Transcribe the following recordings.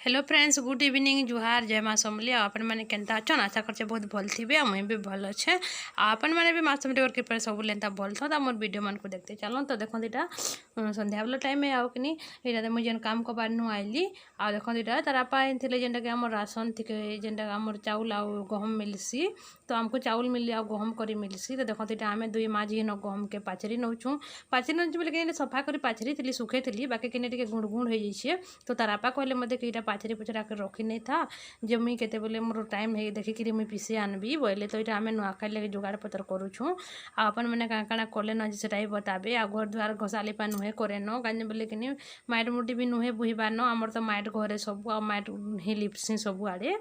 Hello friends, good evening, जुहार, जय माँ समली। आपण मैंने केनता अच्छन आशा करछे बहुत भल थिबे। मुई भी भल अच्छे। आपण मैंने भी माँ समली और कृपा सब लेंता भल था मोर वीडियो मन को देखते चलो। तो देखो इटा संध्या बेला टाइम में आउकनी इटा मुझे जेन काम कबार नु आइली आ देखो इटा तार आपा थिले जेनटा के हमर राशन थिके जेनटा हमर चाउल आ गहम मिलसी। तो हमको चाउल मिली आ गहम करी मिलसी। तो देखो इटा आमे दुई माझी न गहम के पाचरी नौछु। पाचरी नौछु बोले कि सफा करी पाचरी थिली सुखे थिली बाकी किने टिके गुण गुण हो जाइए। तो तार आपा कहले मते कि इटा पाचरी पुचरा कर रखी नहीं था जे मुई केते बोले मोर टाइम है देखिक मुई पीसी आनबी बोले। तो ये आम नुआखाई लगे जोगाड़ पतर करुछूँ। आपन मैंने काँ काଣା कले न सेटा ही बताबे। आ घर द्वार घसालिपा नुहे करे न काजे बोले कि माइट मुटी भी नुहे बुहिबार न आमर तो माइट घरे सब आ माइट ही लिपसी सब आड़े।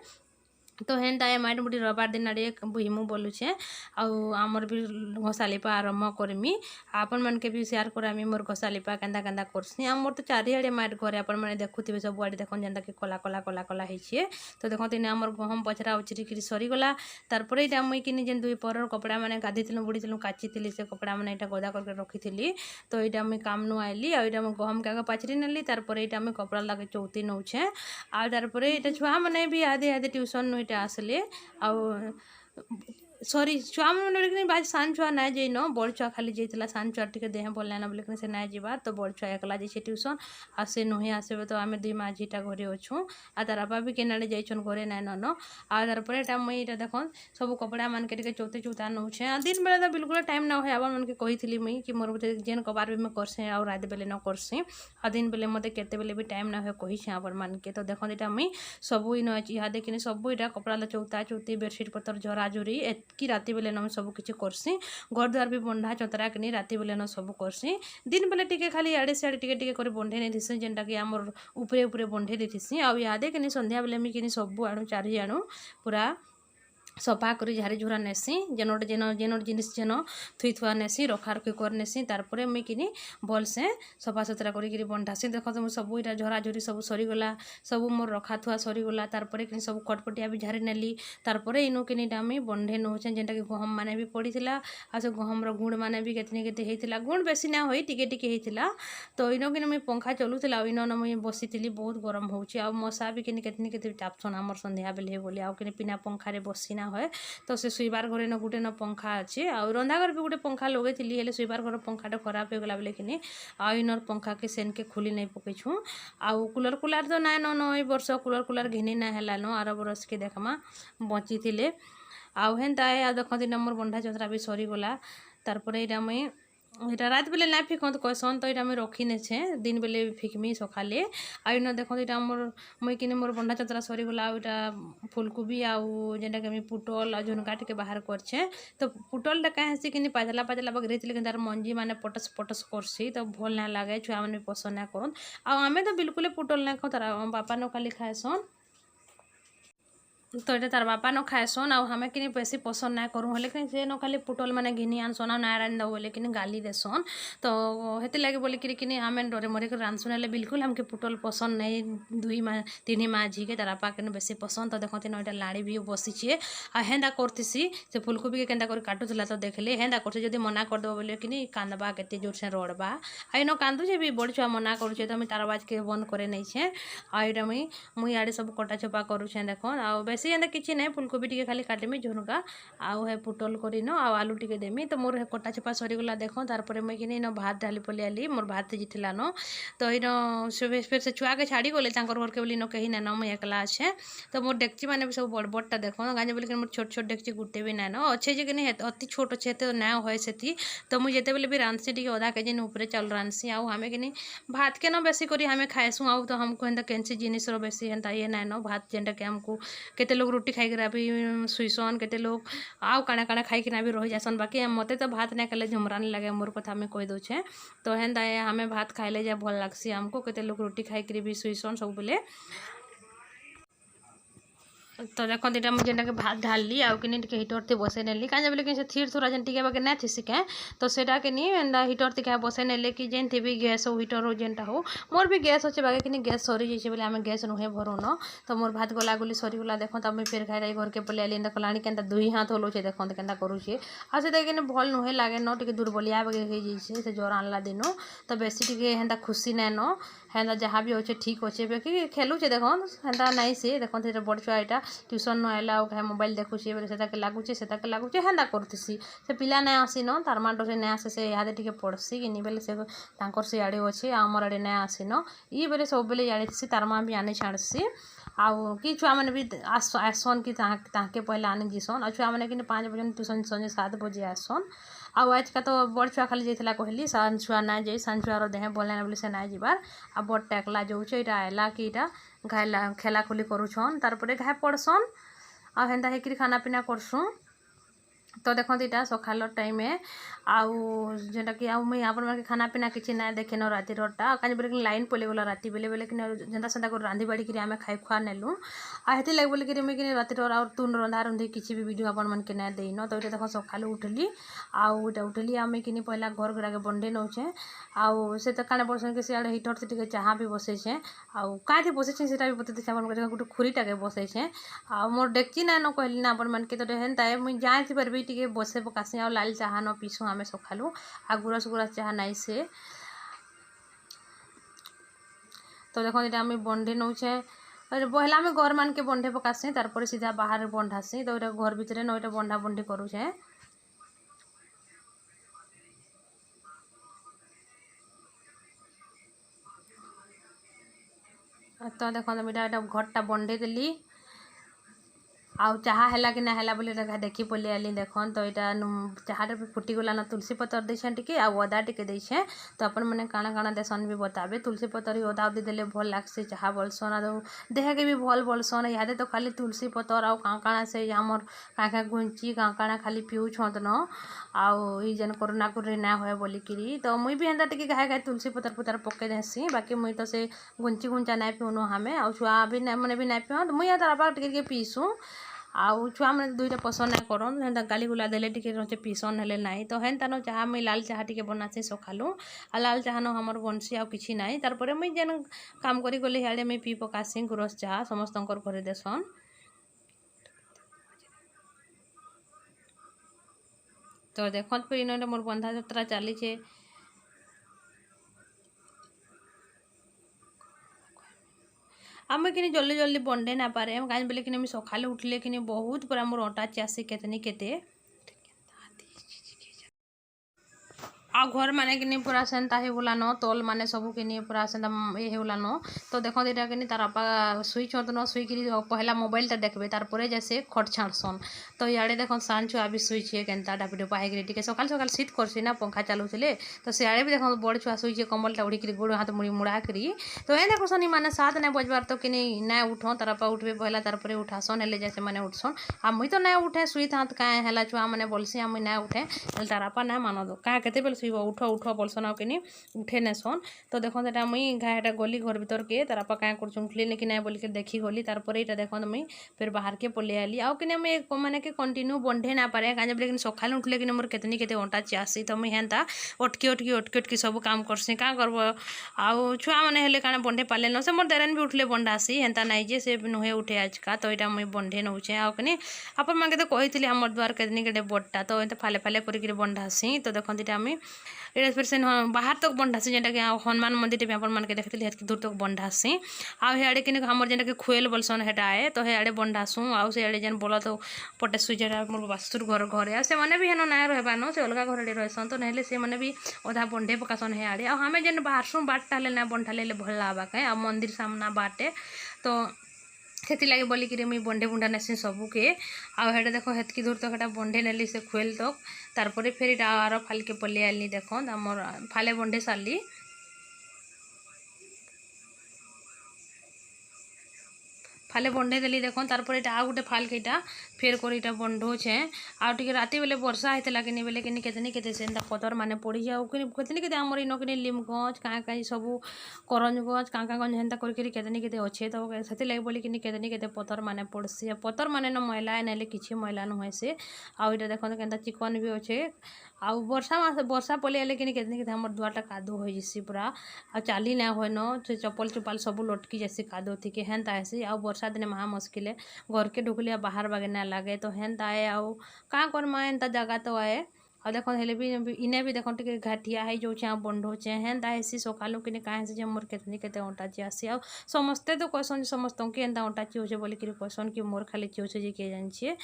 तो हेन्ता माइट मुटी रविवार दिन आड़े बुहिमु बोलुछे आमर भी घसालिपा आरम्भ करमी। आपण मन के भी शेयर करामी मोर घसालिपा केन्दा केन्दा करसी। आमर तो चारिआड़े माइट घरे आपण मैंने देखुथिबे सब आड़े देखन जेनता कि कला कला कला कला होइछे। तो देखो तीन आमर गहम पचरा उचरिकी सरीगला। तारपर ये मुई कि जेन दुई पर कपड़ा मैंने गाधीलु बुड़ीलु काची से कपड़ा मैंने यहाँ गदा करके रखी। तो यहाँ मुई काम नु आइली आ गहम के आगे पाचरी नेली। तारपर यहाँ मुई कपड़ा लगे चौती नौछे आ तारपर ये छुआ मैंने भी आधे आधे ट्यूशन नु आसले आ सॉरी छुआ मैंने बाज सान छुआ ना जाइन बड़ छुआ खाली जाइला सान छुआ टे देह भल ना बोले से ना जाबार। तो बड़ छुआ एकला जाइए ट्यूशन आ से नुहे आसबे। तो आम दुई माझीटा घरे अच्छू आ तार बापा भी केनाड़े जाइछन घरे नाइन न आ तारपर यहाँ मुई यहाँ देख सब कपड़ा मन के चौते चौता नौछे। आ दिन बेला तो बिल्कुल टाइम ना हो आबार मन के कही मुई कि मोर जेन कबार भी मैं करसी आ रात बेले न करसी आ दिन बेले मत केते बेले भी टाइम ना हो कही आबार मन के। तो देखो यहाँ मुई सब इन यहाँ देखिए सब यहाँ कपड़ा चौता चौती बेडसीट पतर झरा झुरी कि राति बेले न सब किसी करसी। घर द्वार भी बंधा चतरा कि राति बेले न सब करसी। दिन बेले टिके खाली आड़े सियाड़े टिके कर बंधे नहीं थी जेनटा कि आमर उपरे उपरे बंधे देसी। आ यादे कि संध्या बेले मुझे कि सब आणु चारि आणु पूरा सफा करी झारी झुरा नेसी जेनोट जेनोट जिनिस जेन थुई थुआ नेसी रखा रखी कर नेसी। तारपर मुई कि भल से सफा सुतरा करी बंधासी। देख तो सब यहाँ झरा झुरी सब सरीगला सब मोर रखा थुआ सरीगला। तारपर कि सब खटपटिया भी झारी नेली। तारपर इनु कि मुई बंधे नौचे जेनटा कि गहम मैंने भी पड़ीला आ से गहमर गुण मैंने भी केते होता गुण बेसी ना हो टिके टिके होता। तो इन कि मुई पंखा चलूला इन मुई बसी बहुत गरम हो मशा भी केते चापसन आमर संध्या बेले बोली आ बिना पंखारे बसीना है। तो से शुइबार घरे न गोटे न पंखा अच्छे आ रंधा घर भी गोटे पंखा लगेली हेले शुइबार घर पंखाटा खराब हो गला बोले कि आ इनर पंखा के सेन के खोली नहीं पकईछूँ। आउ कूलर कुलार तो ना न वर्ष कूलर कुलार घिनी ना है न आर बरस के देखमा बची थे आउ हेन्ता आ देख दिन मोर बंधा चतरा भी सरीगला। तारपर यहाँ मुई यहाँ रात बेले ना फिकत कहसन। तो यहाँ मुझे रखी नेछे दिन बेले फिकमी सकाले आ इन देख यहाँ मोर मुई कि मोर बंधा चतरा सरीगला। यहाँ फुलकोबी आउ जेनटा कि पुटल आ झुनका टे बाहर करछे। तो पुटलटा कहीं हेसी कि पाजला पाजला बगरे कि तार मंजी मैंने पटस पटस करसी तो भल ना लगे छुआ मैंने पसंद ना करन। आमे तो बिल्कुल पुटल ना खाऊ तार बापा न खाली खाएसन। तो ये तार बापा न खाएसन आ हमें कि बेसी पसंद ना करूँ हेले कि से न खाली पुटल मैंने घिनी आनसन ना रांध बोले कि गाली देसन। तो हेती लगे बोले कि आम डरे मरे कर रांधसन हेले बिल्कुल हमके पुटल पसंद नहीं दुई तीन माझी के तार बापा के बेसी पसंद। तो देखते ना लाड़ी भी बसीचे आ हेन्दा करतीसी से फुलकोबी के केन्दा कर काटुला। तो देखले हेन्दा करते जब मना करदेव बोले कि कांदबा केते जोर से रड़बा आ इन कांदुचे भी बड़ छुआ मना करुचे। तो मुझे तार बाज के बंद करे नहीं आ यहाँ मुई आड़े सब कटा चपा करुचे देख आ बेसी एंदा किसी ना फुलकोबी टे खाली काटमी झुनका आउ है पुटल करन आलू टे देमी। तो मोर कटा चपा सरीगला देख तारपर मुई कि इन भात डाली पलि आली मोर भात जीतला न। तो इन फिर से छुआ के छाड़ी गले घर के बोली न कहीं ना मुई एकला अच्छे। तो मोर डेक्ची मैंने भी सब बड़ बड़टा देख गाँजे बोले कि मोर छोट छोट डेक्ची गुटे भी ना अच्छे जे कि अति छोट अच्छे तो ना हुए से। तो मुझे जिते बेले भी रांधसी टे अधा केजी ऊपर चाउल रांधसी आउ हमें कि भात के न बेसी करी हमें खाएसुँ आउ। तो हमको एंता कैंसी जिनिस बेसी एंता ये ना न भात जेनटा कि हमको केते लोग रोटी खाई भी शुईसन केते लोग आउ काଣା काଣା खाई भी रही जासन। बाकी मते तो भात ना खाले झमरा नहीं लगे मोर कथा हमें कही दूचे। तो हेन्ता हमें भात खाइले जा भल लगसी हमको केते लोग रोटी खाई भी शुईसन सब बोले। तो देखो यहाँ मुझे जेनटा भात ढाली आउ कि हिटर थी बसई नेली कहीं बोले कि थीर थोड़ा जेन टिके बाके ना थी सिके। तो सेटा कि एंदा हिटर थी क्या बसई नेले कि जेन थी भी गैस हो हिटर हो जेनटा हो मोर भी गैस अच्छे बाके कि गैस सरी जाइए बोले आम गैस नुहे भरुन। तो मोर भात गला गुली सरीगला देख तो मुझे फेर खाई घर के पलि आली देखला के दुई हाथ हलुचे देख के करुचे आ से कि भल नुहे लगे न टे दुर्बलिया बागे हो जाइए से ज्वर आनला दिन। तो बेसी टे हेन्ता खुशी ना न हेन्ता जहाँ भी अच्छे ठीक अच्छे बाकी खेलुचे देखन हेन्ता नाई से देखन से बड़ छुआ यहाँ ट्यूशन न आइला और मोबाइल देखुचे बोले से लागुचे हेन्ता करथिसी से पिला नहीं आसीन तार माँ से नहीं आसे से इहादे टे पढ़सी कि बोले से से आड़े अच्छे आमर आड़े नहीं आसीन ये बोले सब बेले इे तार माँ भी आने छाड़सी आउ कि छुआ मैंने भी आसन कि ताके पहले आने जीसन आ छुआ मैंने कि 5 बजे ट्यूशन संजे 7 बजे आसन आउ आज का तो बड़ छुआ खाली जाइला कहली सान छुआ ना जाई सान छुआर देह भल ना बोले से ना जीवार आ बड़टा एकला जाऊे यहाँ आएला कि यहाँ घाला खेला खुली करुछन तार घाए पढ़सन आ हेन्ता हेकरी खाना पीना करसुँ तो देखते यहाँ सकाल टाइम आउ जेनटा कि मुई आपण खाना पीना किसी ना देखेन राति टा कहीं बोले लाइन पलैगला राति बेले बेले कि जेनता सेन्ता रांधि बाड़ी आम खाई खुआ नेलु आती लगे बोल कि मुझे राति और तुन रंधा रंधि किसी भी वीडियो आपण मन के ना देन तो ये देख सका उठली आउ इटा उठली आम कि पहला घर गुड़ाके बंडे नौचे आउ से तो काने बोलसन कि सियाड़े हिटर से टे चाह भी बसैछे आउ कहीं बसैछे से भी बतते गोटे खुरीटाके बसैछे आ मोर डेक्ची ना न कहली ना आपण मन के तो हेन्ता मुझे जाए पार्बी टे बसे पकासी आ लाल चाह न पीसू आम सकालू आ गुरस गुरस चाह नाई से तो देखो ये आम बंडे नौचे पहला आम घर मान के बंडे पकासी तार सीधा बाहर बंधासी तो ये घर भितर न ये बंधा बंडी करुचे तो देखो यहाँ घरटा बंडे देली आउ चाह है कि ना है बोले देखी पलि आली देखन तो यहाँ चाहटा भी फुटीगला न तुलसी पतर देछे टिके आ अदा टिके देछे तो अपन मैंने काଣା काଣା देसन भी बताबे तुलसी पतर ही अदा उदी देले भल लागसे चाह बोलसन आ देह के भी भल बोलसन इहादे तो खाली तुलसी पतर आउ काଣା से आमर काँ गुंची काଣା खाली पिउछत न आउ ई जेन कोरोना कुरी ना होए बोलिकी तो मुई भी हेन्ता टिके घाए घाए तुलसी पतर पुतर पके देसी बाकी मुई तो से गुंची गुंचा नाई पिउनु हमें आउ छुआ भी मैंने भी नाई पिउ मुई तार बापा टिके पीसू आउ छुआ मैंने दुईटा पसंद ना करन हेन्ता गाली गुला देले टिके रोचे पीसन हेले नाई तो हेन्ता न चाह मुई लाल चाह टिके बनासी सकालू आ लाल चाह न हमर बनसी आ किछि नाई तार परे मुई जेन काम करी गली हाड़े मुई पी पकासी गुरस चाह समस्तंकर घरे देसन तो देखत फिर इन मोर बंधा यात्रा चलीचे आम कि जल्दी जल्दी बंडे ना पारे कहीं बोले कि सकाले उठले कि बहुत पूरा मोर अटा चासी केतनी केते आ घर माने कि पूरा सेन्ता होगला न तल माने सबू कि पूरा सेन्ता ये होगला न तो देखो यहाँ कि तार बापा शुईच न शुईक पहला मोबाइलटा देखबे तार जैसे खट छाड़सन तो इे देख सान छुआ भी शुईचे केन्ता डापीडुपा होकर सकाल सकाल शीत करसी ना पंखा चलाऊले तो सियाड़े भी देख बड़ छुआ शुईचे कम्बलटा उड़ीक गोड़ हाथ मुड़ी मुड़ा करी तो ये देखसन माने 7 नहीं बजबार तो कि ना उठन तार बापा उठबे पहला तार उठासन हेले जैसे मैंने उठसन आ मुई तो ना उठे शुईत हाथ कहीं है छुआ मैंने बोलसी मुई ना उठे तार बापा ना मान दो क्या केते बेल उठ उठ बोलसन आ कि उठे नेसन तो देखो यहाँ मुई घाटा गली घर भर के तार बापा क्या कर उठले कि ना बोलिक देखी गली तार यहाँ देख मुई फिर बाहर के पलि आली आउ कि मैंने कि कंटिन्यू बंढे ना पारे कहीं बोले सकाल उठले कि मोर केतनी केते अंटा चासी तो मुई हेन्ता अटकी सब काम करसी क्या करब आउ छुआ मैंने हेले काना बंढे पाले न से मोर देरान भी उठले बंढासी हेन्ता नाई जे से नुहे उठे आजका तो यहाँ मुई बंढे नौचे आउ कि आपण मैंने तो कही आमर द्वार केतनी केटे बड़टा तो ये फाले फाले कर बंढासी तो देखते आम ये फिर से बाहर तक बंढासी जेनटा कि हनुमान मंदिर भी आपण मानके देखते हेतकी दूर तक बंढासी आड़े कि हमर जेनटा कि खुएल बोलसन हेटा आए तो हेड़े बंढासू आउ से जेन बोल तो पटे सुईजा मोर बास्तुर घर घरे से मैंने भी हेन ना रहबान से अलग घर रहसन तो नहले से मैंने भी अधा बंढे पकासन हे आड़े हमें जेन बाहरसू बाटटा हेले ना बंढाले भल लाबा कहीं आ मंदिर सामना बाटे तो से लगे बोलिक मुई बंढे बुंढा नेसी सबूके आड़े देख हेतकी दूर तक बंढे नेली से खुएल तक तार फिर आर फाल के पलि आली देख आमर फाले बंढे सारली फाले बंढे देली देख तार आ गोटे फाल के फेर कर बंढोचे आगे राति बेले वर्षा होता कि बेले कि केतनी केते से पतर माने पड़ी जाऊ कि केतनी केते आमर इन कि लिम गज क्या कहीं सब करंज गज क्या गंज हेन्ता करके केतनी केते अच्छे तो से लगे बोली कि केतनी केते पतर माने पड़सी पतर माने न मैला ना किसी मैला नुहे से आउ इटा देखते के चिकन भी अच्छे आउ वर्षा पलि आले कि केतनी केते आमर दुआरटा कादो हो जैसी पूरा आ चाली ना हो न से चप्पल चुप्पल सब लटकी जैसी कादो थी कि हेन्ता ऐसी आउ वर्षा दिने महा मुस्किल घर के ढुकलिया बाहर बागे ना लगे तो हेन्ता आए आउ क्या करमा एंता जगह तो आए आ देख हेले भी इने भी देख टे घाटिया हो जाऊे बंढोचे हेन्ता हेसी सकालू कि कहाँ से मोर केते अंटा चियासी आ समस्ते तो कहसन समस्त के एंता अंटा चिउचे बोलिक कहसन कि मोर खाली चिउचे जे किए जानिए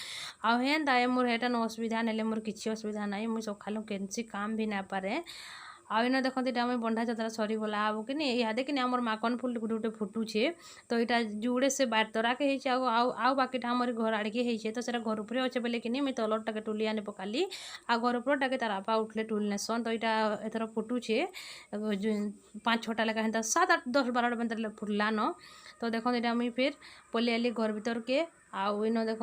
आ हेन्ता मोर हेटा असुविधा ना मोर किसी असुविधा ना मुझे सकालू कैसी काम भी ना पारे आईन देखते यहाँ मुझे बंधा जतरा सरीगला आब कि इहादे कि आम माकन फुल गोटे गोटे फुटुचे तो यहाँ जुड़े से बार तराके आउ बाकीटा आम घर आड़के होचे तो सर घर उपर अच्छे बोले कि मुझे तलरटाके टुली आनी पकाली आ घर उपरटाके तार आपा उठले टुल नेसन तो यहाँ एथर फुटुचे 5-6टा लेखा हेन्ता 7-8-10-12 बेंतर फुटला न तो देख यहाँ मुझे फिर पलि आली घर भीतर के आउ इन देख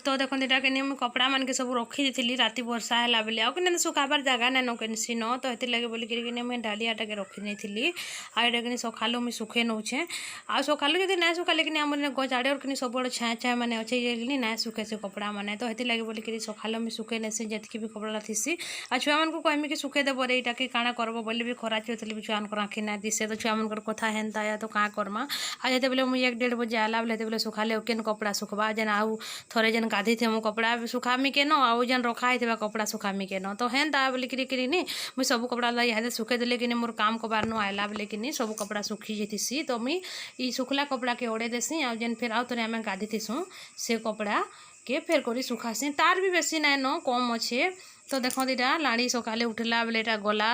तो देखो यहाँ के मुझे कपड़ा मान के सब रखी थी राति वर्षा है बोली आउ कि सुखाबार जगह नाइन कैसी न तो ये लगे बोलिक मुझे डालियाटा के रखी नहीं थी आईटा कि सकालू मुझे सुखे नौचे आ सकालू जब ना सुखाले कि आम गज आड़े और कि सब छाया छाया मैंने अच्छे कि ना सुखे से कपड़ा मैंने तो ये लगे बोलिक सकालू मुझे सुखे नेसी जितकी भी कपड़ा थी आ छुआ मान कहमी कि सुखे देव यहाँ कि काଣା करब बोले भी खरा चुली भी छुआ आँखी ना दिसे तो छुआ मान कथा हेन्ता या तो क्या करमा आ जो बोले मुझे 1-1.5 बजे आला बोले बोले सुखाले केन कपड़ा सुखबा जेन आउ थोड़े जेन गाधी थे मो कपड़ा सुखामी के न आउ जेन रखा है कपड़ा सुखामी के न तो हेन्ता बोलिक मुझे सब कपड़ा इहादे सुखे देले कि मोर काम कबार नु आयला बोले कि सब कपड़ा सुखी जाती तो मुई सुखला कपड़ा के ओढ़े देसी आ जेन फिर आउ थे आम गाधी थीसुँ से कपड़ा के फेर करी सुखासी तार भी बेसी नाइन कम अच्छे तो देख दीटा लाड़ी सकाले उठला बोले यहाँ गला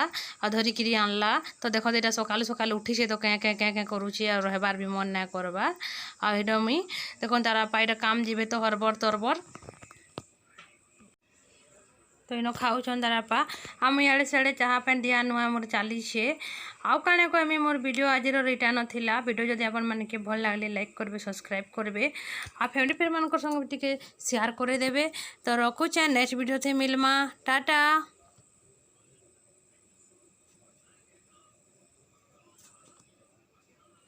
आ धरिकी आनला तो देख दीटा सकालू सकालू उठीसे तो क्या क्या क्या क्या करुचे और रहबार भी मन ना करबार आईटा मुई देख तार आपा यहाँ काम जीवे तो हरबर तरबर तो इन खाऊन तार आपा आम इे सियाड़े चाहा पानी दिया नुआ मोर चलीचे आउ काणे कहमी मोर वीडियो आज इटा नाला वीडियो जब आपण मैंने भल लगे लाइक करेंगे सब्सक्राइब करेंगे आ फैमिली फ्रेंड मान संग टी शेयर करदेवे तो रखुचे नेक्स्ट वीडियो थे मिलमा टाटा।